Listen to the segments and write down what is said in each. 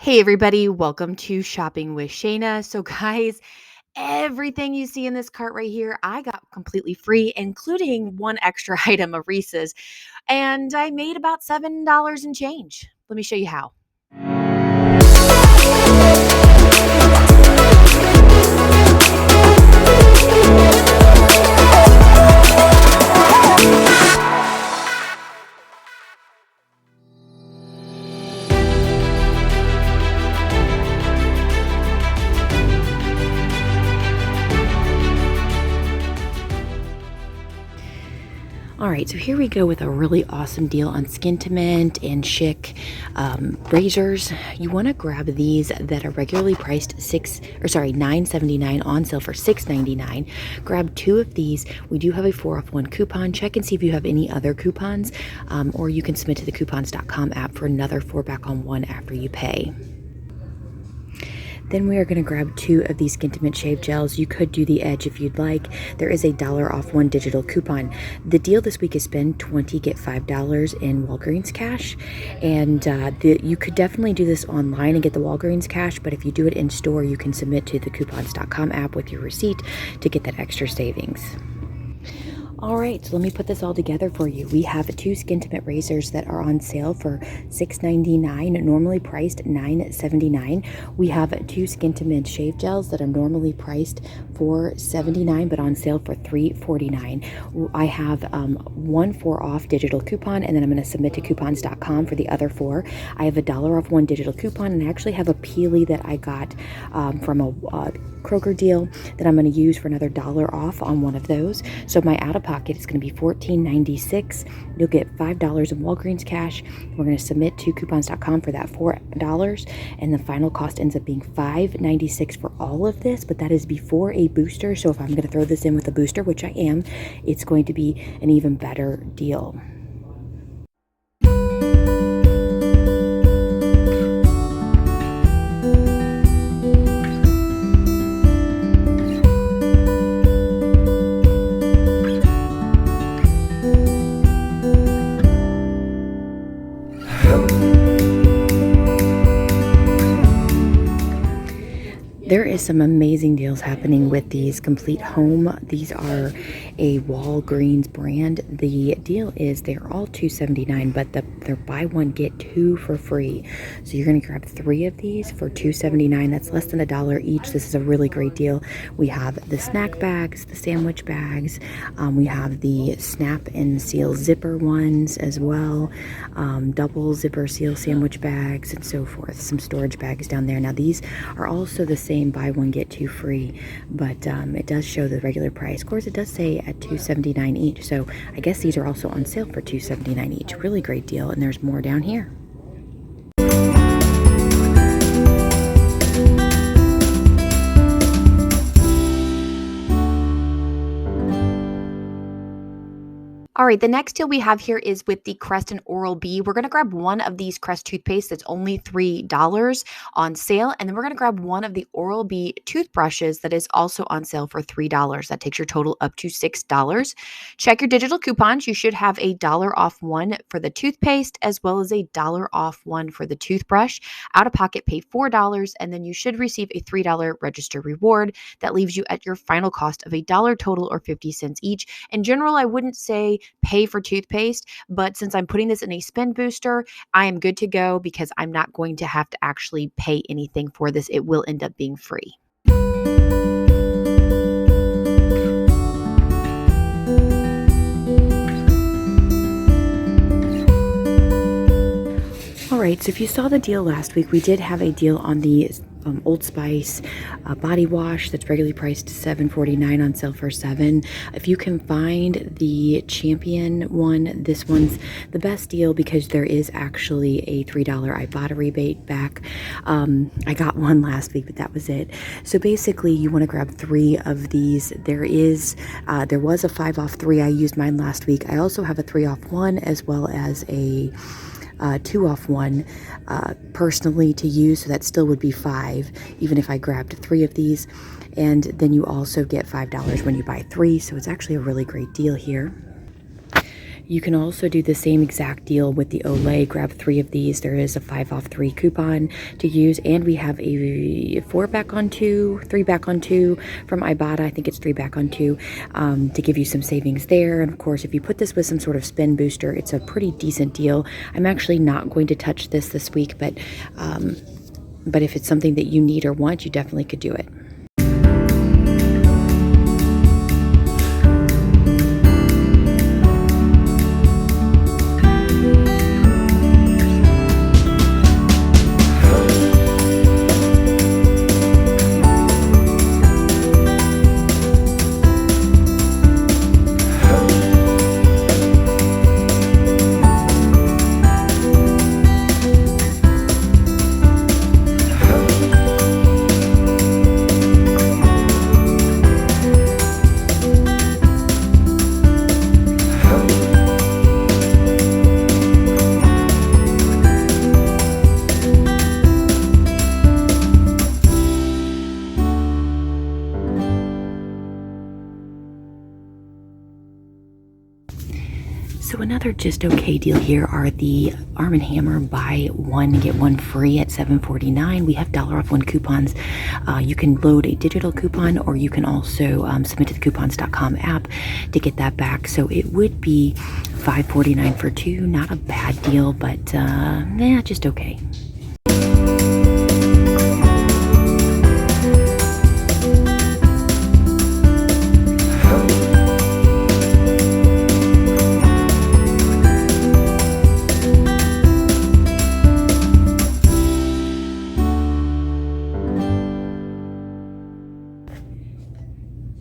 Hey everybody, welcome to Shopping with Shana. So guys, everything you see in this cart right here, I got completely free, including one extra item of Reese's, and I made about $7 and change. Let me show you how. All right, so here we go with a really awesome deal on Skintimate and Chic razors. You want to grab these that are regularly priced $9.79 on sale for $6.99. Grab 2 of these. We do have a 4-off-1 coupon. Check and see if you have any other coupons, or you can submit to the coupons.com app for another 4-back-on-1 after you pay. Then we are going to grab 2 of these Skintimate shave gels. You could do the Edge if you'd like. There is a $1-off-1 digital coupon. The deal this week is spend $20, get $5 in Walgreens cash. And you could definitely do this online and get the Walgreens cash, but if you do it in store, you can submit to the coupons.com app with your receipt to get that extra savings. All right, so let me put this all together for you. We have 2 Skintimate razors that are on sale for $6.99, normally priced $9.79. We have 2 Skintimate shave gels that are normally priced for $79, but on sale for $3.49. I have 1 4-off digital coupon, and then I'm going to submit to coupons.com for the other 4. I have a $1-off-1 digital coupon, and I actually have a Peely that I got from a Kroger deal that I'm going to use for another $1 off on one of those. So my out-of-pocket is going to be $14.96. You'll get $5 in Walgreens cash. We're going to submit to coupons.com for that $4, and the final cost ends up being $5.96 for all of this, but that is before a booster. So if I'm going to throw this in with a booster, which I am, it's going to be an even better deal. There is some amazing deals happening with these Complete Home. These are a Walgreens brand. The deal is they're all $2.79, but they're buy one get 2 for free. So you're going to grab 3 of these for $2.79. That's less than $1 each. This is a really great deal. We have the snack bags, the sandwich bags. We have the snap and seal zipper ones as well. Double zipper seal sandwich bags and so forth. Some storage bags down there. Now these are also the same buy one get 2 free, but it does show the regular price. Of course, it does say at $2.79 each, so I guess these are also on sale for $2.79 each. Really great deal, and there's more down here. All right, the next deal we have here is with the Crest and Oral-B. We're going to grab 1 of these Crest toothpaste that's only $3 on sale, and then we're going to grab 1 of the Oral-B toothbrushes that is also on sale for $3. That takes your total up to $6. Check your digital coupons. You should have a $1-off-1 for the toothpaste as well as a $1-off-1 for the toothbrush. Out of pocket, pay $4, and then you should receive a $3 register reward. That leaves you at your final cost of $1 total or 50 cents each. In general, I wouldn't say pay for toothpaste, but since I'm putting this in a spend booster, I am good to go because I'm not going to have to actually pay anything for this. It will end up being free. All right, so if you saw the deal last week, we did have a deal on the Old Spice body wash that's regularly priced $7.49 on sale for $7. If you can find the Champion one, this one's the best deal because there is actually a $3 Ibotta rebate back. I got one last week, but that was it. So basically, you want to grab 3 of these. There was a 5-off-3. I used mine last week. I also have a 3-off-1 as well as a 2-off-1 personally to use, so that still would be 5 even if I grabbed 3 of these, and then you also get $5 when you buy 3, so it's actually a really great deal here. You can also do the same exact deal with the Olay. Grab 3 of these. There is a 5 off 3 coupon to use, and we have a 4 back on 2, 3 back on 2 from Ibotta. I think it's 3 back on 2 to give you some savings there. And of course, if you put this with some sort of spin booster, it's a pretty decent deal. I'm actually not going to touch this week, but if it's something that you need or want, you definitely could do it. So another just okay deal here are the Arm & Hammer buy one get one free at $7.49. We have dollar off one coupons. You can load a digital coupon, or you can also submit to the coupons.com app to get that back. So it would be $5.49 for 2. Not a bad deal, but just okay.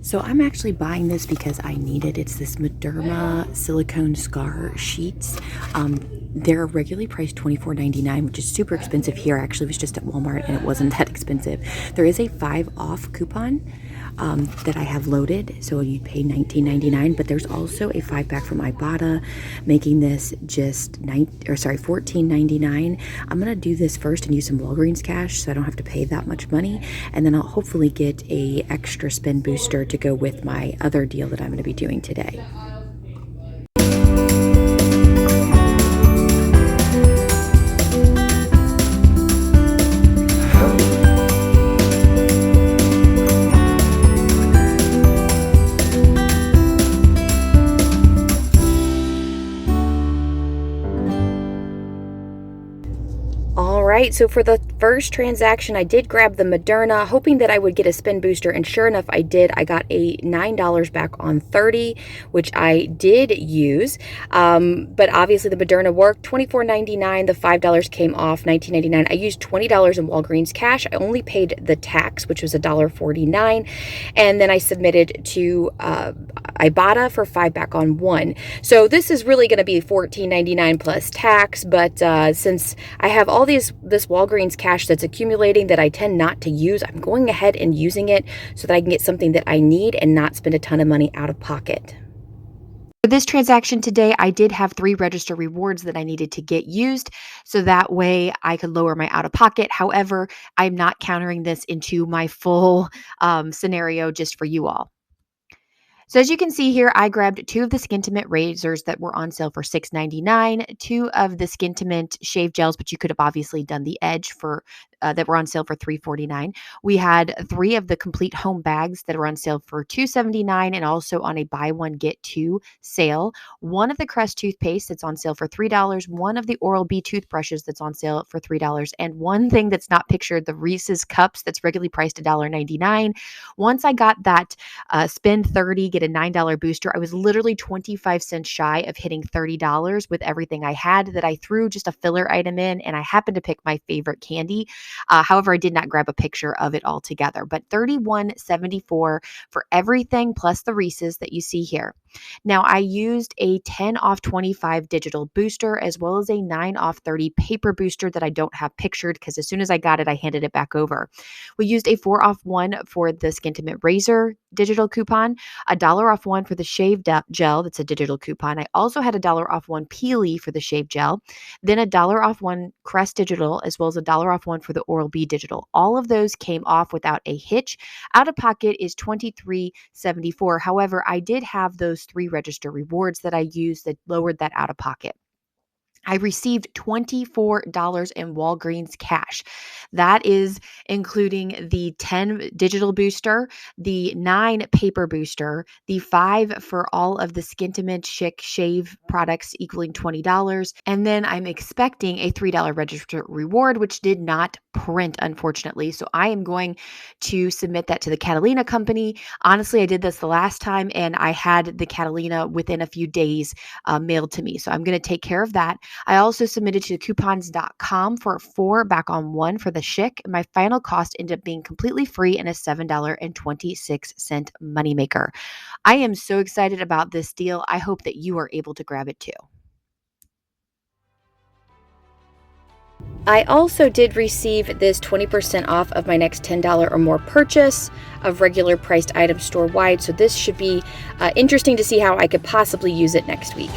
So I'm actually buying this because I need it. It's this Mederma silicone scar sheets. They're regularly priced $24.99, which is super expensive here. I actually was just at Walmart and it wasn't that expensive. There is a 5 off coupon that I have loaded, so you'd pay $19.99, but there's also a 5 pack from Ibotta, making this just $14.99. I'm gonna do this first and use some Walgreens cash so I don't have to pay that much money, and then I'll hopefully get a extra spin booster to go with my other deal that I'm gonna be doing today. Alright, so for the first transaction, I did grab the Mederma, hoping that I would get a spin booster, and sure enough, I did. I got a $9 back on 30, which I did use, but obviously the Mederma worked. $24.99, the $5 came off, $19.99. I used $20 in Walgreens cash. I only paid the tax, which was $1.49, and then I submitted to Ibotta for 5 back on 1. So this is really going to be $14.99 plus tax, but since I have all this Walgreens cash that's accumulating that I tend not to use, I'm going ahead and using it so that I can get something that I need and not spend a ton of money out of pocket. For this transaction today, I did have 3 register rewards that I needed to get used, so that way I could lower my out-of-pocket. However, I'm not countering this into my full scenario just for you all. So as you can see here, I grabbed 2 of the Skintimate razors that were on sale for $6.99, 2 of the Skintimate shave gels, but you could have obviously done the Edge for that were on sale for $3.49. We had 3 of the complete home bags that were on sale for $2.79 and also on a buy one get 2 sale. 1 of the Crest toothpaste that's on sale for $3, 1 of the Oral-B toothbrushes that's on sale for $3, and one thing that's not pictured, the Reese's cups that's regularly priced $1.99. Once I got that spend 30, get a $9 booster, I was literally 25 cents shy of hitting $30 with everything I had that I threw just a filler item in, and I happened to pick my favorite candy. However, I did not grab a picture of it all together, but $31.74 for everything plus the Reese's that you see here. Now, I used a 10 off 25 digital booster as well as a 9 off 30 paper booster that I don't have pictured because as soon as I got it, I handed it back over. We used a 4 off 1 for the Skintimate razor, digital coupon, $1 off one for the shave gel. That's a digital coupon. I also had $1 off one Peely for the shave gel, then $1 off one Crest digital, as well as $1 off one for the Oral-B digital. All of those came off without a hitch. Out of pocket is $23.74. However, I did have those 3 register rewards that I used that lowered that out of pocket. I received $24 in Walgreens cash. That is including the 10 digital booster, the 9 paper booster, the 5 for all of the Skintimate Chic shave products equaling $20. And then I'm expecting a $3 register reward, which did not print, unfortunately. So I am going to submit that to the Catalina company. Honestly, I did this the last time and I had the Catalina within a few days mailed to me. So I'm going to take care of that. I also submitted to coupons.com for 4 back on 1 for the Chic. My final cost ended up being completely free and a $7.26 moneymaker. I am so excited about this deal. I hope that you are able to grab it too. I also did receive this 20% off of my next $10 or more purchase of regular priced items store-wide. So this should be interesting to see how I could possibly use it next week.